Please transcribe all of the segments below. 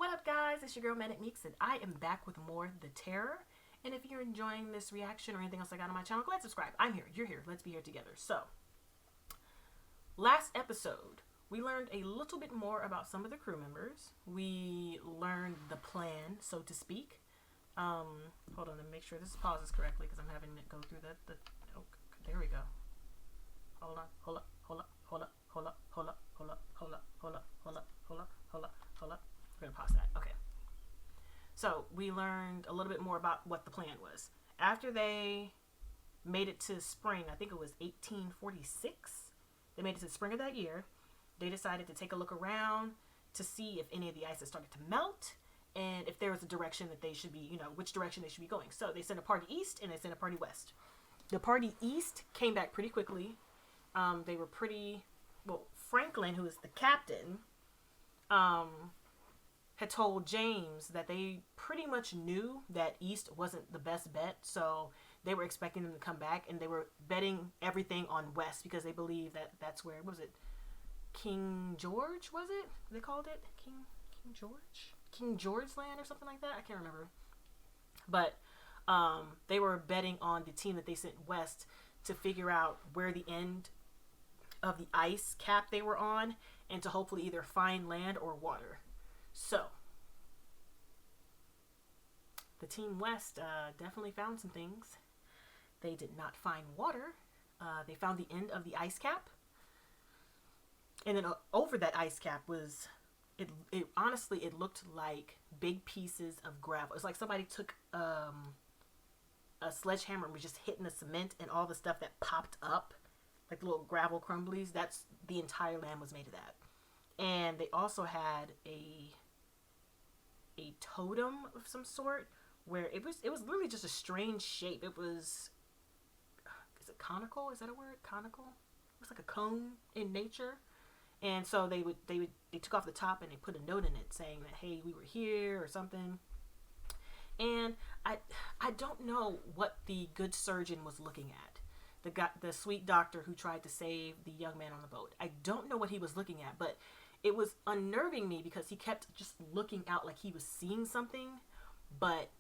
What up, guys? It's your girl ManicMeeks, and I am back with more The Terror. And if you're enjoying this reaction or anything else I got on my channel, go ahead and subscribe. I'm here. You're here. Let's be here together. So, last episode, we learned a little bit more about some of the crew members. We learned the plan, so to speak. Hold on, let me make sure this pauses correctly because I'm having it go through oh, there we go. Hold up. We're gonna pause that. Okay. So we learned a little bit more about what the plan was. After they made it to spring, I think it was 1846. They made it to the spring of that year. They decided to take a look around to see if any of the ice had started to melt and if there was a direction that they should be, which direction they should be going. So they sent a party east and they sent a party west. The party east came back pretty quickly. They were Franklin, who is the captain, had told James that they pretty much knew that east wasn't the best bet, so they were expecting them to come back, and they were betting everything on west because they believed that that's where, what was it, King George, was it? They called it King George's land or something like that? I can't remember. But they were betting on the team that they sent west to figure out where the end of the ice cap they were on and to hopefully either find land or water. So the team west definitely found some things. They did not find water. They found the end of the ice cap, and then over that ice cap was honestly it looked like big pieces of gravel. It's like somebody took a sledgehammer and was just hitting the cement, and all the stuff that popped up, like the little gravel crumblies, that's the entire land was made of that. And they also had a totem of some sort where it was literally just a strange shape. It was, is it conical? Is that a word? Conical? It was like a cone in nature. And so they took off the top and they put a note in it saying that, hey, we were here or something. And I don't know what the good surgeon was looking at. The sweet doctor who tried to save the young man on the boat. I don't know what he was looking at, but it was unnerving me because he kept just looking out like he was seeing something, but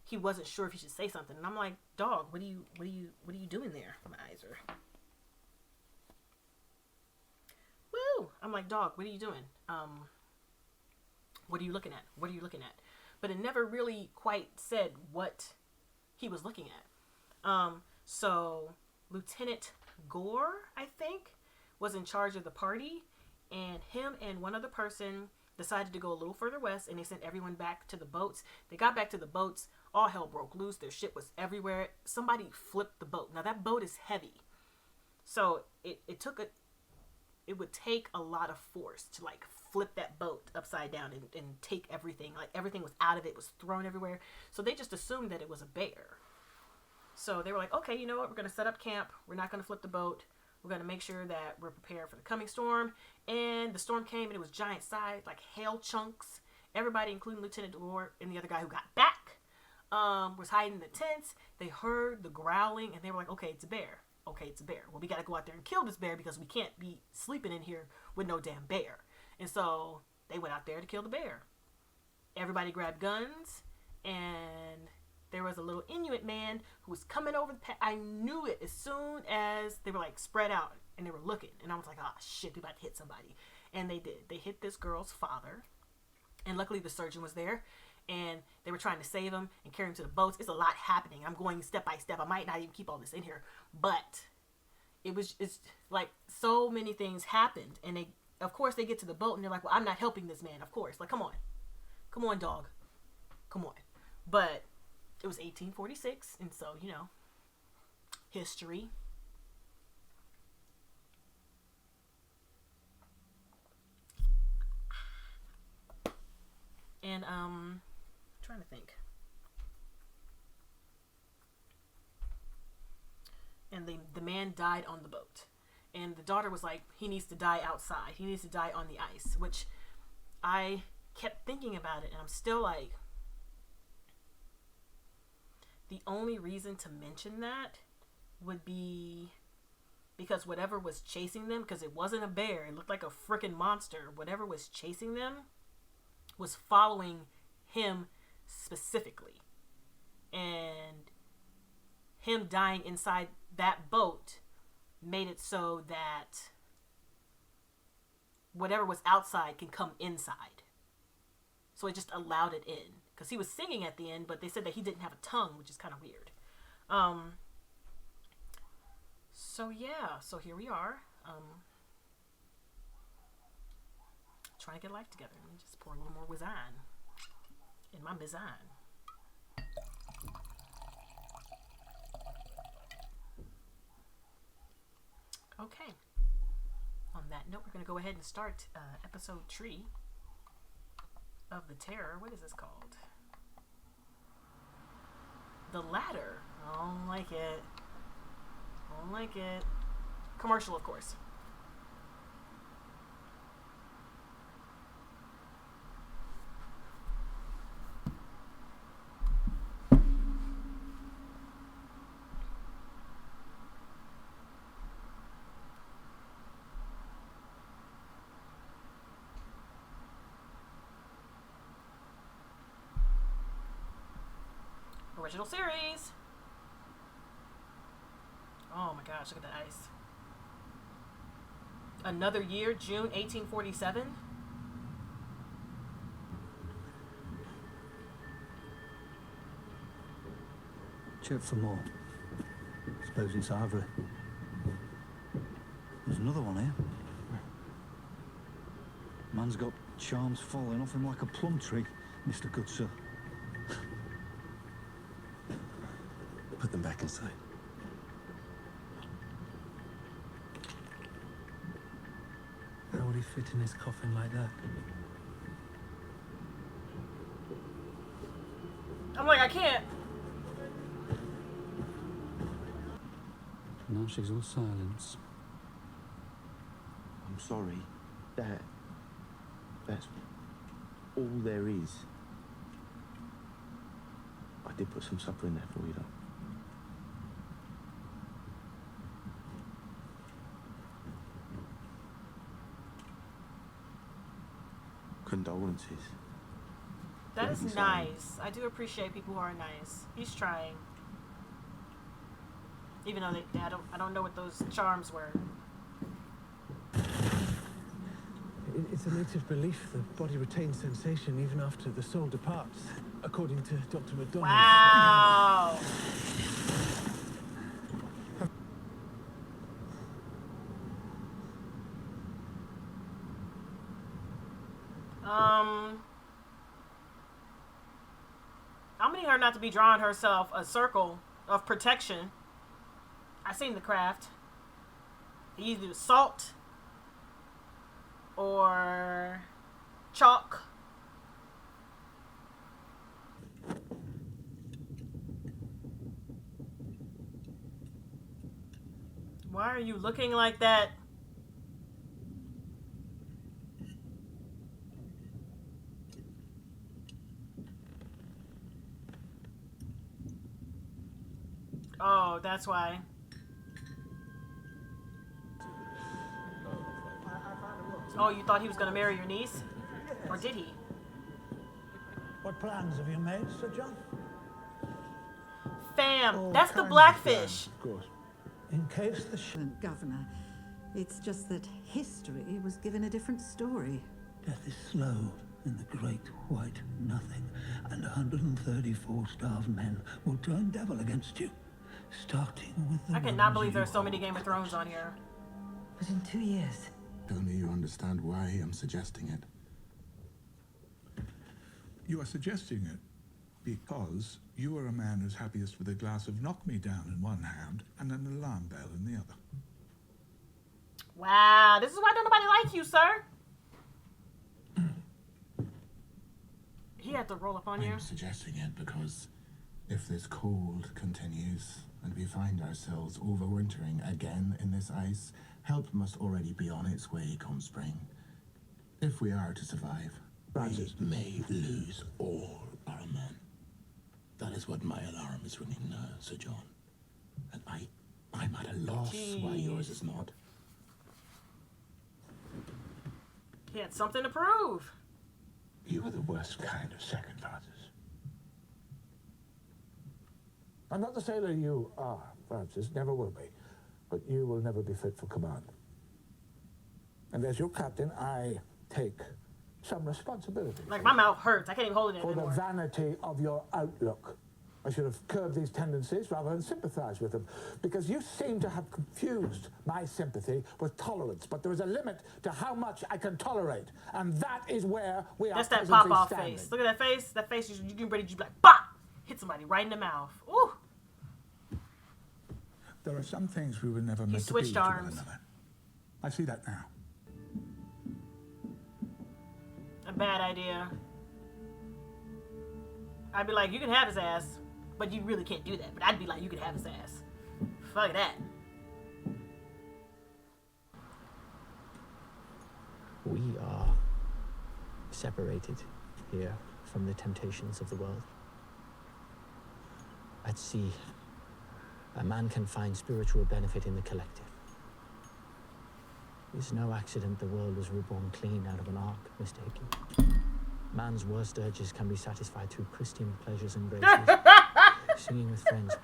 he wasn't sure if he should say something. And I'm like, dog, what are you doing there? My eyes are. Woo! I'm like, dog, what are you doing? What are you looking at? What are you looking at? But it never really quite said what he was looking at. So Lieutenant Gore, I think, was in charge of the party, and him and one other person decided to go a little further west, and they sent everyone back to the boats. They got back to the boats, all hell broke loose, their shit was everywhere. Somebody flipped the boat. Now that boat is heavy, so it would take a lot of force to like flip that boat upside down and take everything. Like everything was out of it, was thrown everywhere. So they just assumed that it was a bear. So they were like, okay, you know what? We're going to set up camp. We're not going to flip the boat. We're going to make sure that we're prepared for the coming storm. And the storm came, and it was giant size, like hail chunks. Everybody, including Lieutenant Gore and the other guy who got back, was hiding in the tents. They heard the growling, and they were like, okay, it's a bear. Okay, it's a bear. Well, we got to go out there and kill this bear because we can't be sleeping in here with no damn bear. And so they went out there to kill the bear. Everybody grabbed guns, and there was a little Inuit man who was coming over the path. I knew it as soon as they were like spread out and they were looking. And I was like, oh shit, we about to hit somebody. And they did. They hit this girl's father. And luckily the surgeon was there. And they were trying to save him and carry him to the boats. It's a lot happening. I'm going step by step. I might not even keep all this in here. But it's like so many things happened. And of course they get to the boat and they're like, well, I'm not helping this man, of course. Like, come on. Come on, dog. Come on. But it was 1846, and so, history. And, I'm trying to think. And the man died on the boat. And the daughter was like, he needs to die outside. He needs to die on the ice, which I kept thinking about it, and I'm still like, the only reason to mention that would be because whatever was chasing them, because it wasn't a bear, it looked like a freaking monster, whatever was chasing them was following him specifically. And him dying inside that boat made it so that whatever was outside can come inside. So it just allowed it in. Because he was singing at the end, but they said that he didn't have a tongue, which is kind of weird. So yeah, so here we are. Trying to get life together. Let me just pour a little more WASN in my mizan. Okay. On that note, we're going to go ahead and start episode 3 of The Terror. What is this called? The Ladder. I don't like it. I don't like it. Commercial, of course. Original series. Oh my gosh, look at the ice. Another Year, June 1847. Check for more. Suppose it's ivory. There's another one here. Man's got charms falling off him like a plum tree, Mr. Goodsir. Put them back inside. How would he fit in his coffin like that? I'm like, I can't. Now she's all silence. I'm sorry. That's all there is. I did put some supper in there for you, though. Condolences. That is nice. I do appreciate people who are nice. He's trying. Even though I don't know what those charms were. It's a native belief the body retains sensation even after the soul departs, according to Dr. McDonald. Wow. I'm gonna need her not to be drawing herself a circle of protection. I seen the craft. Either salt or chalk. Why are you looking like that? Oh, that's why. Oh, you thought he was going to marry your niece? Or did he? What plans have you made, Sir John? Fam, that's the blackfish. Of course. In case the Governor, it's just that history was given a different story. Death is slow in the great white nothing, and 134 starved men will turn devil against you, starting with the I cannot believe there are so many Game of Thrones on here. But in 2 years. Only you understand why I'm suggesting it. You are suggesting it because you are a man who's happiest with a glass of knock-me-down in one hand and an alarm bell in the other. Wow, this is why don't nobody like you, sir. He had to roll up on you. I'm suggesting it because if this cold continues and we find ourselves overwintering again in this ice, help must already be on its way come spring. If we are to survive, we may lose all our men. That is what my alarm is ringing now, Sir John. And I'm at a loss why yours is not. He had something to prove. You were the worst kind of second fathers. I'm not the sailor you are, Francis, never will be. But you will never be fit for command. And as your captain, I take some responsibility. Like, my mouth hurts. I can't even hold it For the anymore. vanity of your outlook. I should have curbed these tendencies rather than sympathize with them. Because you seem to have confused my sympathy with tolerance. But there is a limit to how much I can tolerate. And that is where we That's are that pop-off standing. face. Look at that face. That face, you can ready to be like, bop! Hit somebody right in the mouth. Ooh! There are some things we were never meant to be switched to one arms. another. I see that now. A bad idea. I'd be like, you can have his ass. But you really can't do that. But I'd be like, you can have his ass. Fuck that. We are separated here from the temptations of the world. At sea, a man can find spiritual benefit in the collective. It's no accident the world was reborn clean out of an ark, Mr. Hickey. Man's worst urges can be satisfied through Christian pleasures and graces. Singing with friends,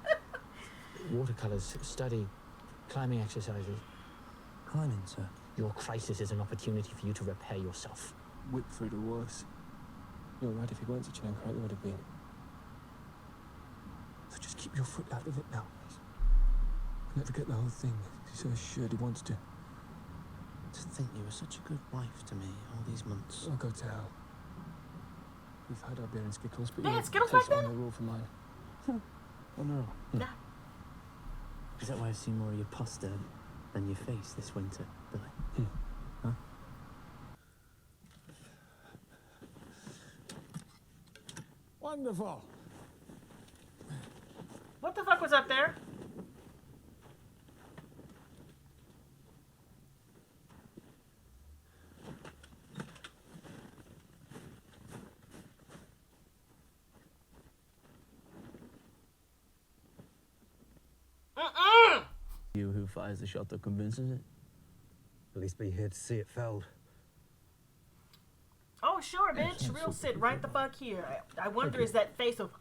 watercolors, study, climbing exercises. Climbing, sir. Your crisis is an opportunity for you to repair yourself. Whip through the worst. You're right, if he weren't such an anchor, it would have been. So just keep your foot out of it now, please. I'll never get the whole thing. He so assured he wants to. To think you were such a good wife to me all these months. I'll go to hell. We've had our beer and Skittles, but They you had Skittles taste back it then? on the rule for mine. Oh no. Nah. Is that why I've seen more of your pasta than your face this winter, Billy? Huh? Wonderful. What the fuck was up there? You who fires the shot that convinces it? At least be here to see it felled. Oh, sure, bitch. Real sit right the fuck here. I wonder, is that face of...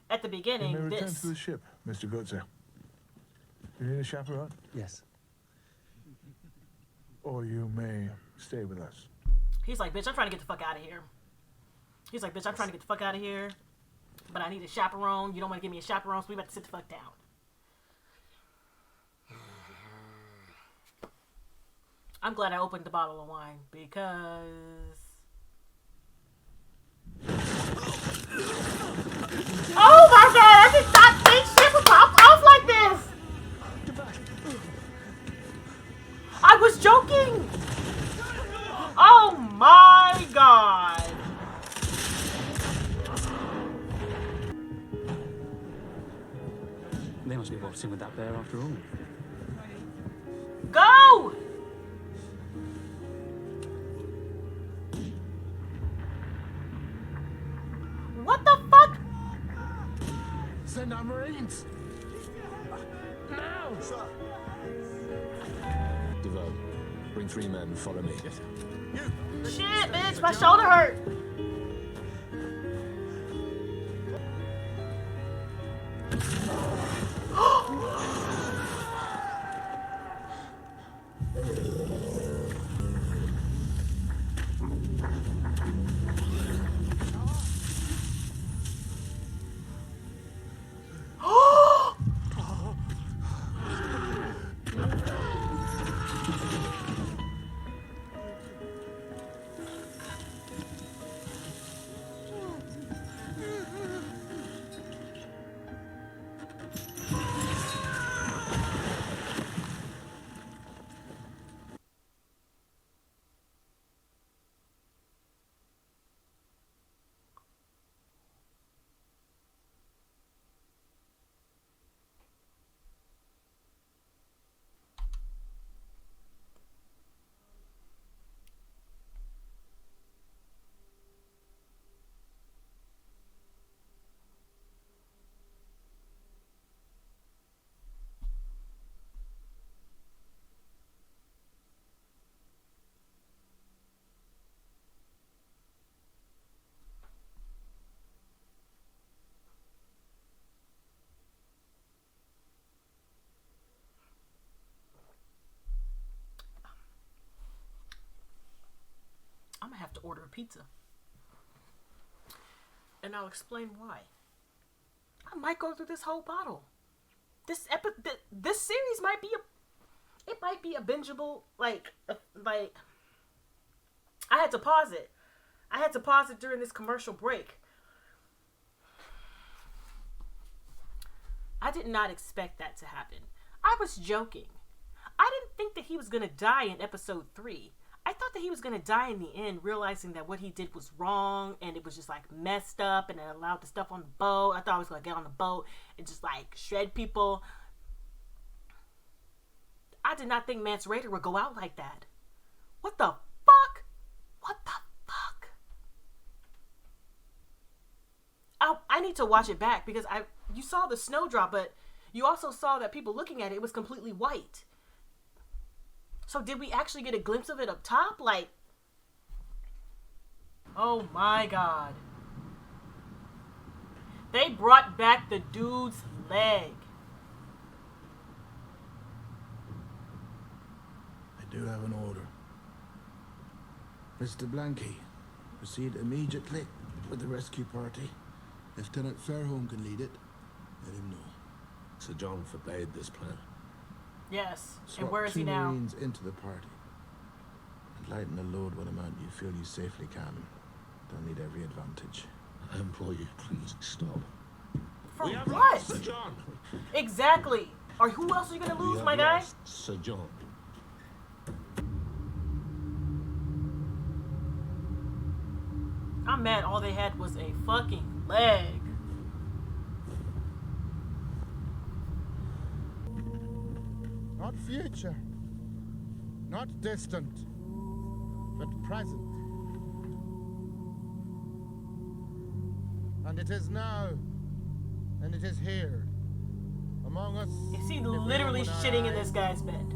At the You may beginning, return this... to the ship, Mr. Goodser. You need a chaperone? Yes. Or you may stay with us. He's like, bitch, I'm trying to get the fuck out of here. He's like, bitch, I'm trying to get the fuck out of here. But I need a chaperone. You don't want to give me a chaperone, so we about to sit the fuck down. I'm glad I opened the bottle of wine because... Oh my god! I did not think shit would pop off like this! I was joking! Oh my god! They must be waltzing with that bear after all. Go! What the fuck? Send our Marines! Now! DeVoe, bring 3 men and follow me. Shit, bitch, my shoulder hurt. I'm gonna have to order a pizza. And I'll explain why. I might go through this whole bottle. This series might be a bingeable, like I had to pause it. I had to pause it during this commercial break. I did not expect that to happen. I was joking. I didn't think that he was going to die in episode 3. I thought that he was going to die in the end, realizing that what he did was wrong and it was just like messed up and it allowed the stuff on the boat. I thought I was going to get on the boat and just like shred people. I did not think Mance Rayder would go out like that. What the fuck? What the fuck? I need to watch it back because you saw the snowdrop, but you also saw that people looking at it, it was completely white. So did we actually get a glimpse of it up top? Like, oh my God. They brought back the dude's leg. I do have an order. Mr. Blanky, proceed immediately with the rescue party. Lieutenant Fairholm can lead it. Let him know. Sir John forbade this plan. Yes. Swap and where is he 2 now? Marines into the party. And lighten the load what amount you feel you safely can. Don't need every advantage. I implore you, please stop. For We have what? lost Sir John. Exactly. Or who else are you going to We lose, have my guy? lost Sir John. I'm mad all they had was a fucking leg. Not future, not distant, but present. And it is now, and it is here, among us. Is he literally shitting in this guy's bed?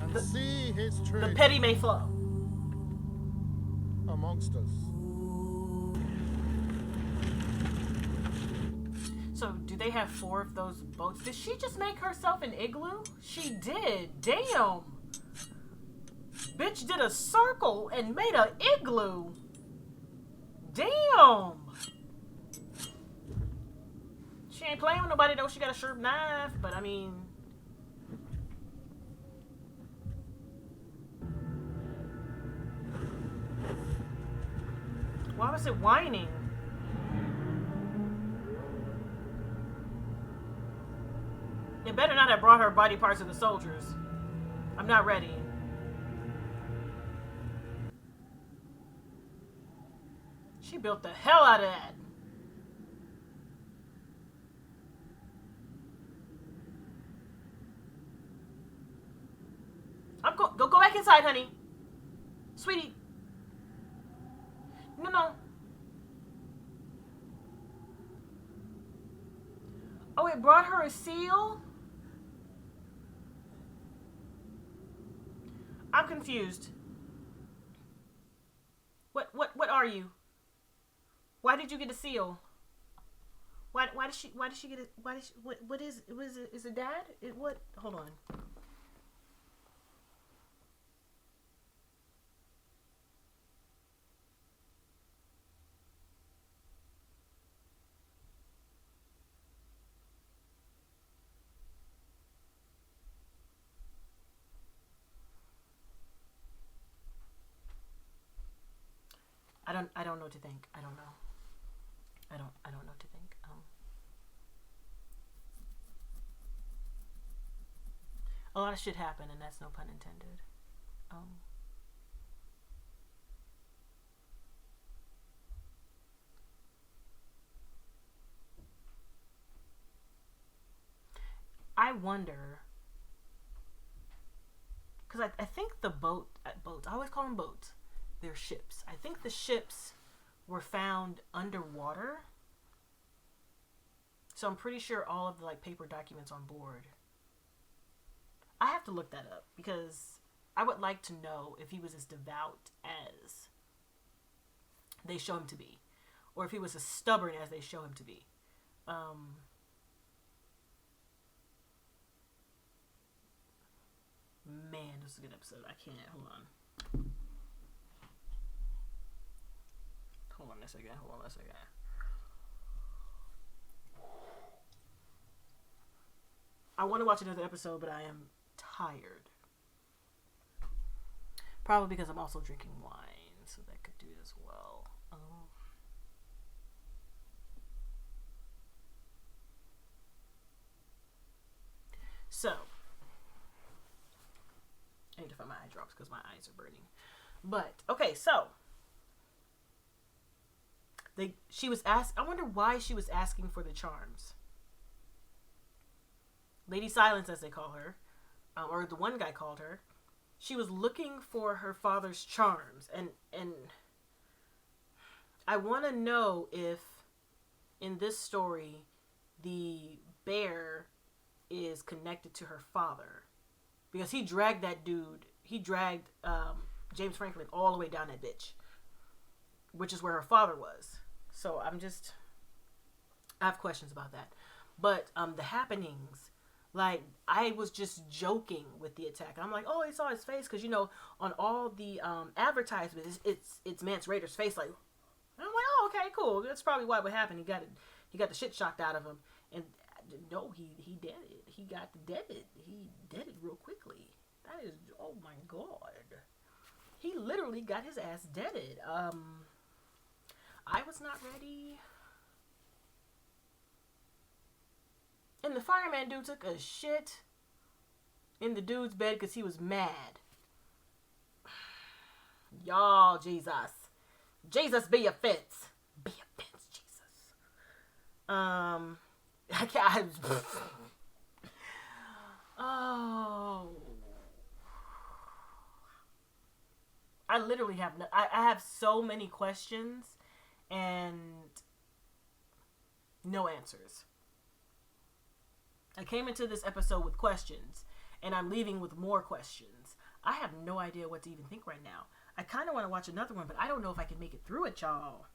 And see his truth. The petty may flow. Amongst us. So, do they have 4 of those boats? Did she just make herself an igloo? She did. Damn. Bitch did a circle and made an igloo. Damn. She ain't playing with nobody though. She got a sharp knife, but I mean... Why was it whining? It better not have brought her body parts of the soldiers. I'm not ready. She built the hell out of that. Go back inside, honey. Sweetie. No. Oh, it brought her a seal? I'm confused. What are you? Why did you get a seal? Why did she get it? What is it? Is it dad? Hold on. I don't know what to think. I don't know. I don't know what to think. A lot of shit happened, and that's no pun intended. I wonder, because I think the boats, I always call them boats. They're ships. I think the ships were found underwater. So I'm pretty sure all of the paper documents on board. I have to look that up because I would like to know if he was as devout as they show him to be, or if he was as stubborn as they show him to be. Man, this is a good episode. I can't. Hold on. second. Hold on a second. I want to watch another episode, but I am tired. Probably because I'm also drinking wine, so that could do it as well. So, I need to find my eye drops because my eyes are burning. But okay, so she was asked. I wonder why she was asking for the charms. Lady Silence, as they call her, or the one guy called her. She was looking for her father's charms, and I want to know if in this story the bear is connected to her father, because he dragged that dude. He dragged James Franklin all the way down that bitch, which is where her father was. So I have questions about that. But the happenings, like, I was just joking with the attack. I'm like, oh, he saw his face, because, you know, on all the advertisements, it's Mance Rayder's face. Like, I'm like, oh, okay, cool. That's probably what happened. He got the shit shocked out of him, and no, he did it. He got deaded. He did it real quickly. That is, oh my god. He literally got his ass deaded. I was not ready. And the fireman dude took a shit in the dude's bed because he was mad. Y'all, Jesus. Jesus, be a fence. Be a fence, Jesus. I can't. Oh. I literally have I have so many questions and no answers. I came into this episode with questions, and I'm leaving with more questions. I have no idea what to even think right now. I kind of want to watch another one, but I don't know if I can make it through it, y'all.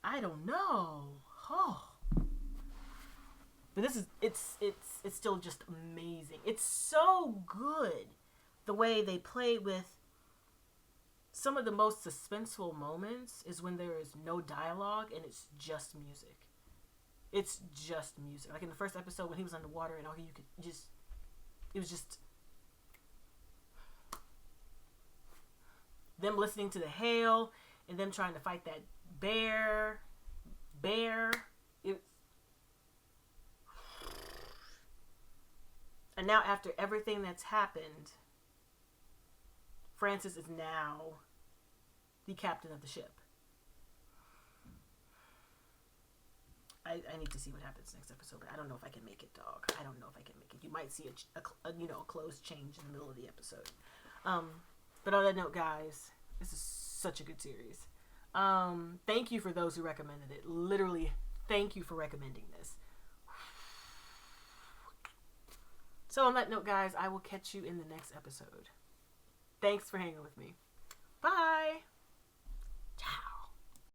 I don't know. Oh. But this is, it's still just amazing. It's so good the way they play with some of the most suspenseful moments is when there is no dialogue and it's just music. It's just music. Like in the first episode when he was underwater and all you could just, it was just them listening to the hail and them trying to fight that bear. And now after everything that's happened, Francis is now the captain of the ship. I need to see what happens next episode. I don't know if I can make it, dog. I don't know if I can make it. You might see a closed change in the middle of the episode. But on that note, guys, this is such a good series. Thank you for those who recommended it. Literally, thank you for recommending this. So on that note, guys, I will catch you in the next episode. Thanks for hanging with me. Bye!